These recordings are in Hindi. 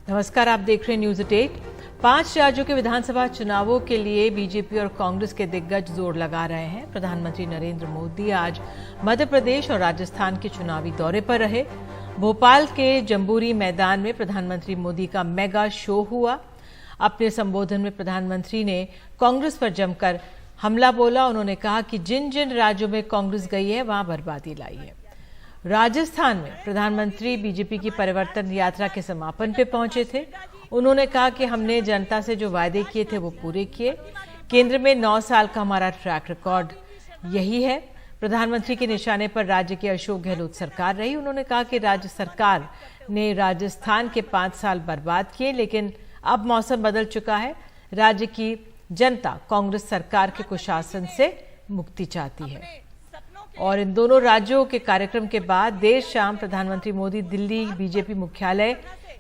नमस्कार, आप देख रहे हैं न्यूज एट। 5 राज्यों के विधानसभा चुनावों के लिए बीजेपी और कांग्रेस के दिग्गज जोर लगा रहे हैं। प्रधानमंत्री नरेंद्र मोदी आज मध्य प्रदेश और राजस्थान के चुनावी दौरे पर रहे। भोपाल के जम्बूरी मैदान में प्रधानमंत्री मोदी का मेगा शो हुआ। अपने संबोधन में प्रधानमंत्री ने कांग्रेस पर जमकर हमला बोला। उन्होंने कहा कि जिन जिन राज्यों में कांग्रेस गई है वहां बर्बादी लाई है। राजस्थान में प्रधानमंत्री बीजेपी की परिवर्तन यात्रा के समापन पे पहुंचे थे। उन्होंने कहा कि हमने जनता से जो वायदे किए थे वो पूरे किए। केंद्र में 9 साल का हमारा ट्रैक रिकॉर्ड यही है। प्रधानमंत्री के निशाने पर राज्य की अशोक गहलोत सरकार रही। उन्होंने कहा कि राज्य सरकार ने राजस्थान के 5 साल बर्बाद किए, लेकिन अब मौसम बदल चुका है। राज्य की जनता कांग्रेस सरकार के कुशासन से मुक्ति चाहती है। और इन दोनों राज्यों के कार्यक्रम के बाद देर शाम प्रधानमंत्री मोदी दिल्ली बीजेपी मुख्यालय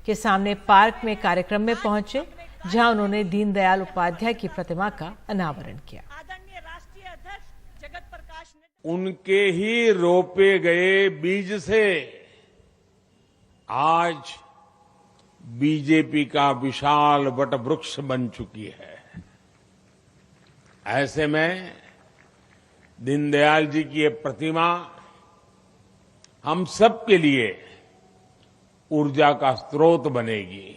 के सामने पार्क में कार्यक्रम में पहुंचे, जहां उन्होंने दीनदयाल उपाध्याय की प्रतिमा का अनावरण किया। उनके ही रोपे गए बीज से आज बीजेपी का विशाल वटवृक्ष बन चुकी है। ऐसे में दीनदयाल जी की ये प्रतिमा हम सब के लिए ऊर्जा का स्रोत बनेगी।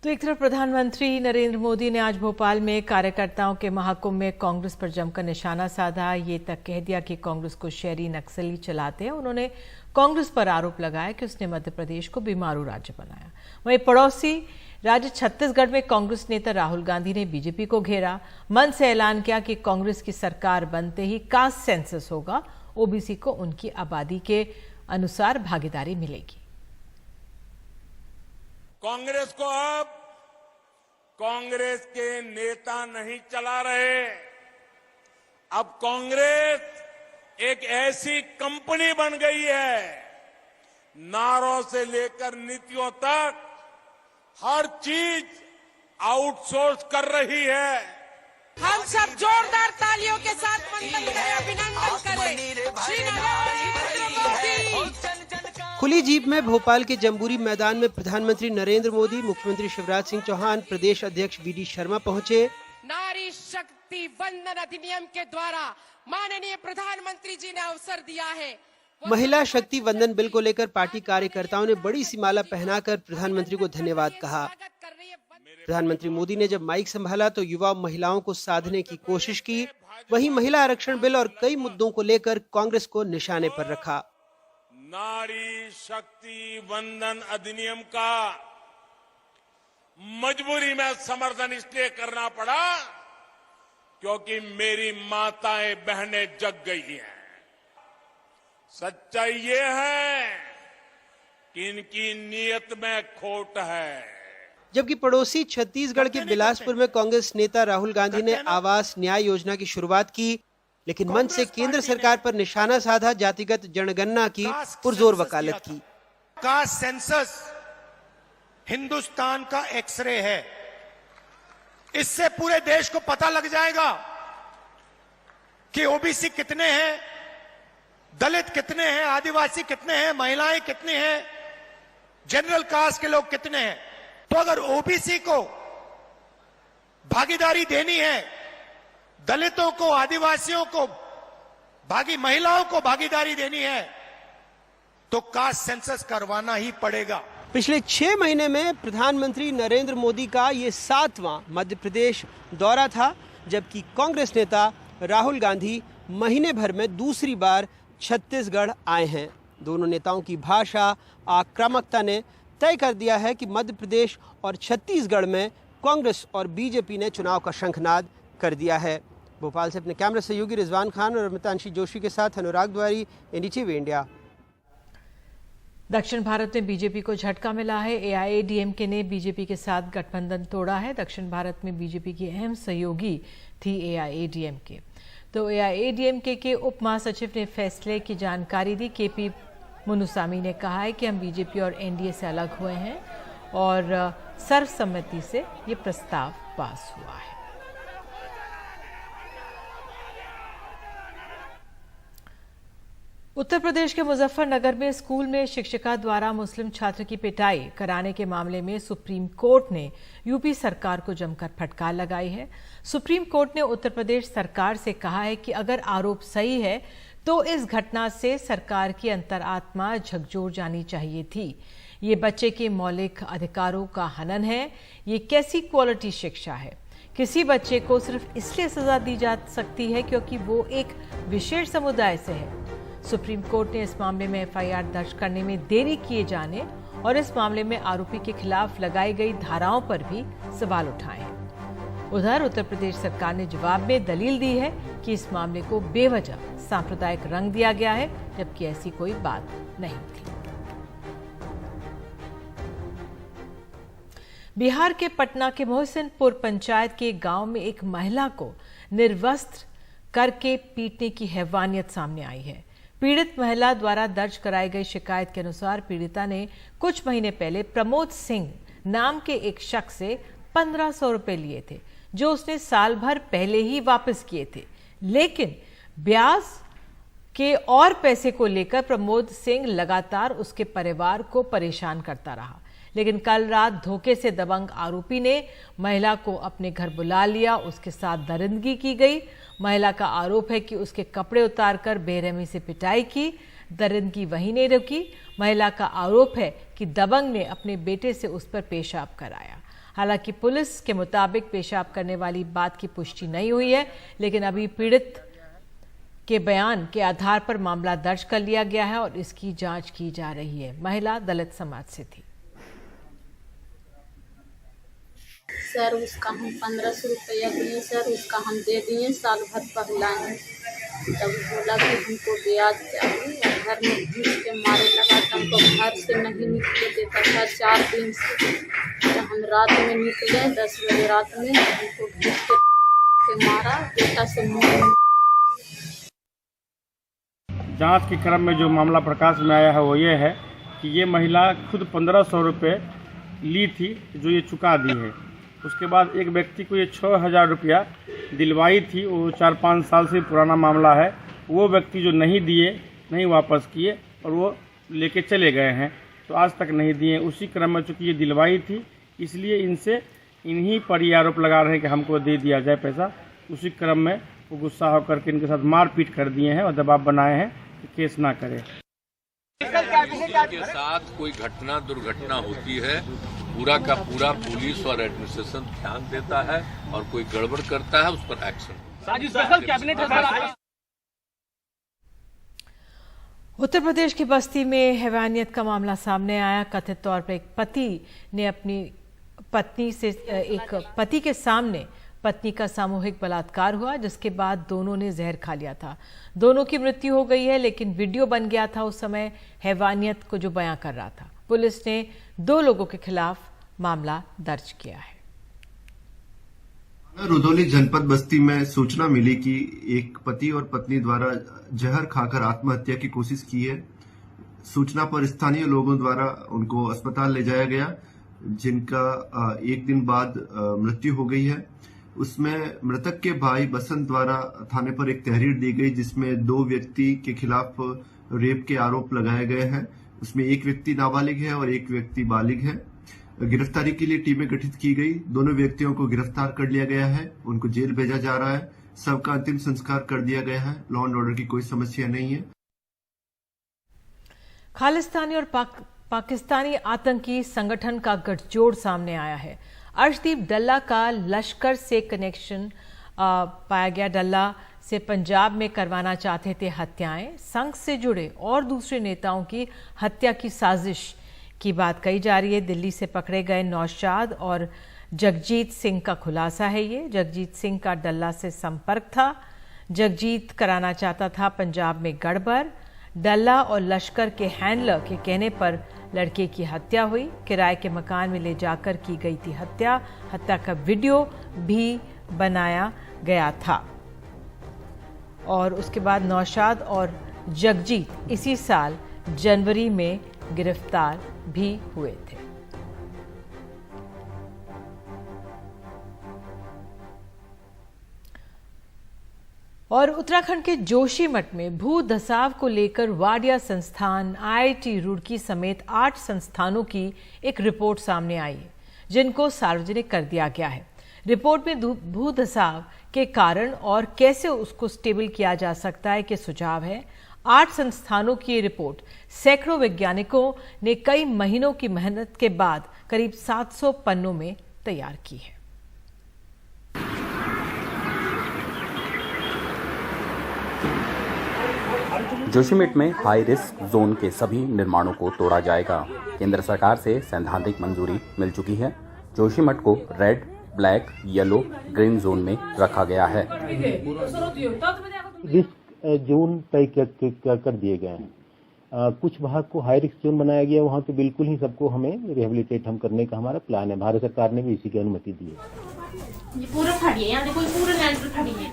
तो एक तरफ प्रधानमंत्री नरेंद्र मोदी ने आज भोपाल में कार्यकर्ताओं के महाकुंभ में कांग्रेस पर जमकर निशाना साधा। ये तक कह दिया कि कांग्रेस को शहरी नक्सली चलाते हैं। उन्होंने कांग्रेस पर आरोप लगाया कि उसने मध्य प्रदेश को बीमारू राज्य बनाया। वहीं पड़ोसी राज्य छत्तीसगढ़ में कांग्रेस नेता राहुल गांधी ने बीजेपी को घेरा। मन से ऐलान किया कि कांग्रेस की सरकार बनते ही कास्ट सेंसस होगा, ओबीसी को उनकी आबादी के अनुसार भागीदारी मिलेगी। कांग्रेस को अब कांग्रेस के नेता नहीं चला रहे, अब कांग्रेस एक ऐसी कंपनी बन गई है, नारों से लेकर नीतियों तक हर चीज आउटसोर्स कर रही है। हम सब जोरदार तालियों के साथ अभिनंदन करें। खुली जीप में भोपाल के जम्बूरी मैदान में प्रधानमंत्री नरेंद्र मोदी, मुख्यमंत्री शिवराज सिंह चौहान, प्रदेश अध्यक्ष वीडी शर्मा पहुंचे। नारी शक्ति वंदन अधिनियम के द्वारा माननीय प्रधानमंत्री जी ने अवसर दिया है। महिला शक्ति वंदन बिल को लेकर पार्टी कार्यकर्ताओं ने बड़ी सी माला पहनाकर प्रधानमंत्री को धन्यवाद कहा। प्रधानमंत्री मोदी ने जब माइक संभाला तो युवा महिलाओं को साधने की कोशिश की। वहीं महिला आरक्षण बिल और कई मुद्दों को लेकर कांग्रेस को निशाने पर रखा। नारी शक्ति वंदन अधिनियम का मजबूरी में समर्थन इसलिए करना पड़ा क्योंकि मेरी माताएं बहनें जग गई हैं। सच्चाई ये है कि इनकी नीयत में खोट है। जबकि पड़ोसी छत्तीसगढ़ के बिलासपुर में कांग्रेस नेता राहुल गांधी ने आवास न्याय योजना की शुरुआत की, लेकिन मंच से केंद्र सरकार पर निशाना साधा। जातिगत जनगणना की पुरजोर वकालत की। कास्ट सेंसस हिंदुस्तान का एक्सरे है। इससे पूरे देश को पता लग जाएगा कि ओबीसी कितने हैं, दलित कितने हैं, आदिवासी कितने हैं, महिलाएं कितनी हैं, जनरल कास्ट के लोग कितने हैं। तो अगर ओबीसी को भागीदारी देनी है, दलितों को, आदिवासियों को, महिलाओं को भागीदारी देनी है, तो कास्ट सेंसस करवाना ही पड़ेगा। पिछले 6 महीने में प्रधानमंत्री नरेंद्र मोदी का ये 7वां मध्य प्रदेश दौरा था, जबकि कांग्रेस नेता राहुल गांधी महीने भर में दूसरी बार छत्तीसगढ़ आए हैं। दोनों नेताओं की भाषा, आक्रामकता ने तय कर दिया है कि मध्य प्रदेश और छत्तीसगढ़ में कांग्रेस और बीजेपी ने चुनाव का शंखनाद कर दिया है। भोपाल से अपने कैमरा सहयोगी रिजवान खान और अमितांशी जोशी के साथ अनुराग द्वारी, एनडीटीवी इंडिया। दक्षिण भारत में बीजेपी को झटका मिला है। एआईएडीएमके ने बीजेपी के साथ गठबंधन तोड़ा है। दक्षिण भारत में बीजेपी की अहम सहयोगी थी एआईएडीएमके। तो एआईएडीएमके के उप महासचिव ने फैसले की जानकारी दी। केपी मुनुसामी ने कहा है कि हम बीजेपी और एनडीए से अलग हुए हैं और सर्वसम्मति से ये प्रस्ताव पास हुआ है। उत्तर प्रदेश के मुजफ्फरनगर में स्कूल में शिक्षिका द्वारा मुस्लिम छात्र की पिटाई कराने के मामले में सुप्रीम कोर्ट ने यूपी सरकार को जमकर फटकार लगाई है। सुप्रीम कोर्ट ने उत्तर प्रदेश सरकार से कहा है कि अगर आरोप सही है तो इस घटना से सरकार की अंतरात्मा झकझोर जानी चाहिए थी। ये बच्चे के मौलिक अधिकारों का हनन है। ये कैसी क्वालिटी शिक्षा है? किसी बच्चे को सिर्फ इसलिए सजा दी जा सकती है क्योंकि वो एक विशेष समुदाय से है। सुप्रीम कोर्ट ने इस मामले में एफआईआर दर्ज करने में देरी किए जाने और इस मामले में आरोपी के खिलाफ लगाई गई धाराओं पर भी सवाल उठाए हैं। उधर उत्तर प्रदेश सरकार ने जवाब में दलील दी है कि इस मामले को बेवजह सांप्रदायिक रंग दिया गया है, जबकि ऐसी कोई बात नहीं थी। बिहार के पटना के मोहसिनपुर पंचायत के गांव में एक महिला को निर्वस्त्र करके पीटने की हैवानियत सामने आई है। पीड़ित महिला द्वारा दर्ज कराई गई शिकायत के अनुसार पीड़िता ने कुछ महीने पहले प्रमोद सिंह नाम के एक शख्स से 1500 रुपए लिए थे, जो उसने साल भर पहले ही वापस किए थे। लेकिन ब्याज के और पैसे को लेकर प्रमोद सिंह लगातार उसके परिवार को परेशान करता रहा। लेकिन कल रात धोखे से दबंग आरोपी ने महिला को अपने घर बुला लिया। उसके साथ दरिंदगी की गई। महिला का आरोप है कि उसके कपड़े उतारकर बेरहमी से पिटाई की। दरिंदगी वहीं नहीं रुकी। महिला का आरोप है कि दबंग ने अपने बेटे से उस पर पेशाब कराया। हालांकि पुलिस के मुताबिक पेशाब करने वाली बात की पुष्टि नहीं हुई है, लेकिन अभी पीड़ित के बयान के आधार पर मामला दर्ज कर लिया गया है और इसकी जांच की जा रही है। महिला दलित समाज से थी। सर उसका हम 1500 रुपया दिए सर, उसका हम दे दिए साल भर पहला है। तब बोला कि हमको ब्याज चाहिए और घर में घुस के मारे लगा। तो हमको घर से नहीं निकले देता था 4 दिन से। तो हम रात में निकले 10 बजे रात में, हमको घुस के मारा, बेटा से मुँह। जांच के क्रम में जो मामला प्रकाश में आया है वो ये है कि ये महिला खुद 1500 रुपये ली थी, जो ये चुका दी है। उसके बाद एक व्यक्ति को ये 6000 रुपया दिलवाई थी। वो 4-5 साल से पुराना मामला है। वो व्यक्ति जो नहीं दिए, नहीं वापस किए और वो लेके चले गए हैं, तो आज तक नहीं दिए। उसी क्रम में चूँकि ये दिलवाई थी, इसलिए इन्हीं पर ये आरोप लगा रहे हैं कि हमको दे दिया जाए पैसा। उसी क्रम में वो गुस्सा होकर के इनके साथ मारपीट कर दिए हैं और दबाव बनाए हैं कि केस ना करें। के साथ कोई घटना दुर्घटना होती है, पूरा का पूरा पुलिस और एडमिनिस्ट्रेशन ध्यान देता है और कोई गड़बड़ करता है उस पर एक्शन। उत्तर प्रदेश की बस्ती में हैवानियत का मामला सामने आया। कथित तौर पर एक पति ने अपनी पति के सामने पत्नी का सामूहिक बलात्कार हुआ, जिसके बाद दोनों ने जहर खा लिया था। दोनों की मृत्यु हो गई है, लेकिन वीडियो बन गया था उस समय हैवानियत को जो बयां कर रहा था। पुलिस ने 2 लोगों के खिलाफ मामला दर्ज किया है। रुधौली जनपद बस्ती में सूचना मिली कि एक पति और पत्नी द्वारा जहर खाकर आत्महत्या की कोशिश की है। सूचना पर स्थानीय लोगों द्वारा उनको अस्पताल ले जाया गया, जिनका 1 दिन बाद मृत्यु हो गई है। उसमें मृतक के भाई बसंत द्वारा थाने पर एक तहरीर दी गई, जिसमें 2 व्यक्ति के खिलाफ रेप के आरोप लगाए गए हैं। उसमें एक व्यक्ति नाबालिग है और एक व्यक्ति बालिग है। गिरफ्तारी के लिए टीमें गठित की गई। दोनों व्यक्तियों को गिरफ्तार कर लिया गया है। उनको जेल भेजा जा रहा है। सबका अंतिम संस्कार कर दिया गया है। लॉ एंड ऑर्डर की कोई समस्या नहीं है। खालिस्तानी और पाकिस्तानी आतंकी संगठन का गठजोड़ सामने आया है। अर्शदीप डल्ला का लश्कर से कनेक्शन पाया गया। डल्ला से पंजाब में करवाना चाहते थे हत्याएं। संघ से जुड़े और दूसरे नेताओं की हत्या की साजिश की बात कही जा रही है। दिल्ली से पकड़े गए नौशाद और जगजीत सिंह का खुलासा है ये। जगजीत सिंह का डल्ला से संपर्क था। जगजीत कराना चाहता था पंजाब में गड़बड़। डल्ला और लश्कर के हैंडलर के कहने पर लड़के की हत्या हुई। किराए के मकान में ले जाकर की गई थी हत्या। हत्या का वीडियो भी बनाया गया था। और उसके बाद नौशाद और जगजीत इसी साल जनवरी में गिरफ्तार भी हुए थे। और उत्तराखंड के जोशीमठ में भू धसाव को लेकर वाडिया संस्थान, IIT रुड़की समेत 8 संस्थानों की एक रिपोर्ट सामने आई है, जिनको सार्वजनिक कर दिया गया है। रिपोर्ट में भू धसाव के कारण और कैसे उसको स्टेबल किया जा सकता है के सुझाव है। 8 संस्थानों की ये रिपोर्ट सैकड़ों वैज्ञानिकों ने कई महीनों की मेहनत के बाद करीब 700 पन्नों में तैयार की है। जोशीमठ में हाई रिस्क जोन के सभी निर्माणों को तोड़ा जाएगा। केंद्र सरकार से सैद्धांतिक मंजूरी मिल चुकी है। जोशीमठ को red, black, yellow, green zone में रखा गया है। रिस्क जोन तय कर दिए गए हैं। कुछ भाग को हाई रिस्क जोन बनाया गया, वहाँ तो बिल्कुल ही सबको हमें रिहेबिलिटेट हम करने का हमारा प्लान है। भारत सरकार ने भी इसी की अनुमति दी है।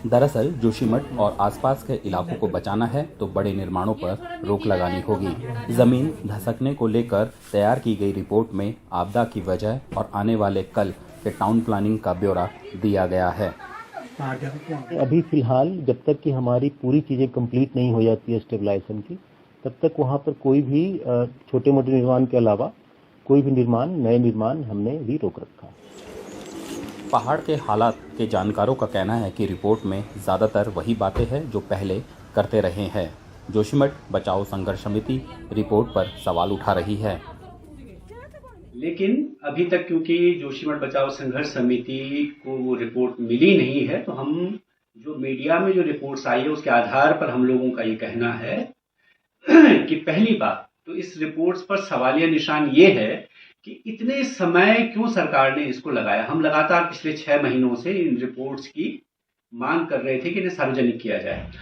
दरअसल जोशीमठ और आसपास के इलाकों को बचाना है तो बड़े निर्माणों पर रोक लगानी होगी। जमीन धसकने को लेकर तैयार की गई रिपोर्ट में आपदा की वजह और आने वाले कल के टाउन प्लानिंग का ब्यौरा दिया गया है। अभी फिलहाल जब तक कि हमारी पूरी चीजें कंप्लीट नहीं हो जाती है स्टेबलाइजेशन की, तब तक वहाँ पर कोई भी छोटे मोटे निर्माण के अलावा कोई भी नए निर्माण हमने भी रोक रखा। पहाड़ के हालात के जानकारों का कहना है कि रिपोर्ट में ज्यादातर वही बातें हैं जो पहले करते रहे हैं। जोशीमठ बचाओ संघर्ष समिति रिपोर्ट पर सवाल उठा रही है। लेकिन अभी तक क्योंकि जोशीमठ बचाओ संघर्ष समिति को वो रिपोर्ट मिली नहीं है, तो हम जो मीडिया में जो रिपोर्ट्स आई है उसके आधार पर हम लोगों का ये कहना है कि पहली बात तो इस रिपोर्ट्स पर सवालिया निशान ये है कि इतने समय क्यों सरकार ने इसको लगाया। हम लगातार पिछले 6 महीनों से इन रिपोर्ट्स की मांग कर रहे थे कि इन्हें सार्वजनिक किया जाए।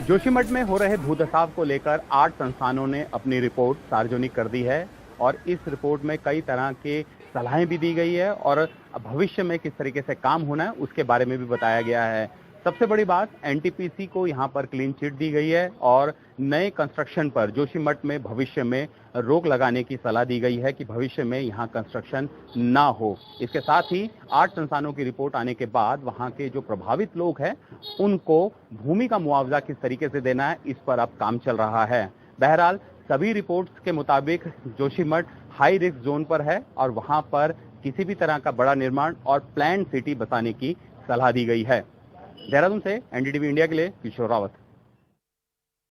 जोशीमठ में हो रहे भूधसाव को लेकर 8 संस्थानों ने अपनी रिपोर्ट सार्वजनिक कर दी है और इस रिपोर्ट में कई तरह के सलाहें भी दी गई है और भविष्य में किस तरीके से काम होना है उसके बारे में भी बताया गया है। सबसे बड़ी बात, एनटीपीसी को यहाँ पर क्लीन चिट दी गई है और नए कंस्ट्रक्शन पर जोशीमठ में भविष्य में रोक लगाने की सलाह दी गई है कि भविष्य में यहाँ कंस्ट्रक्शन ना हो। इसके साथ ही 8 संस्थानों की रिपोर्ट आने के बाद वहाँ के जो प्रभावित लोग हैं उनको भूमि का मुआवजा किस तरीके से देना है, इस पर अब काम चल रहा है। बहरहाल सभी रिपोर्ट्स के मुताबिक जोशीमठ हाई रिस्क जोन पर है और वहाँ पर किसी भी तरह का बड़ा निर्माण और प्लान सिटी बसाने की सलाह दी गई है। देहरादून से एनडीटीवी इंडिया के लिए किशोर रावत।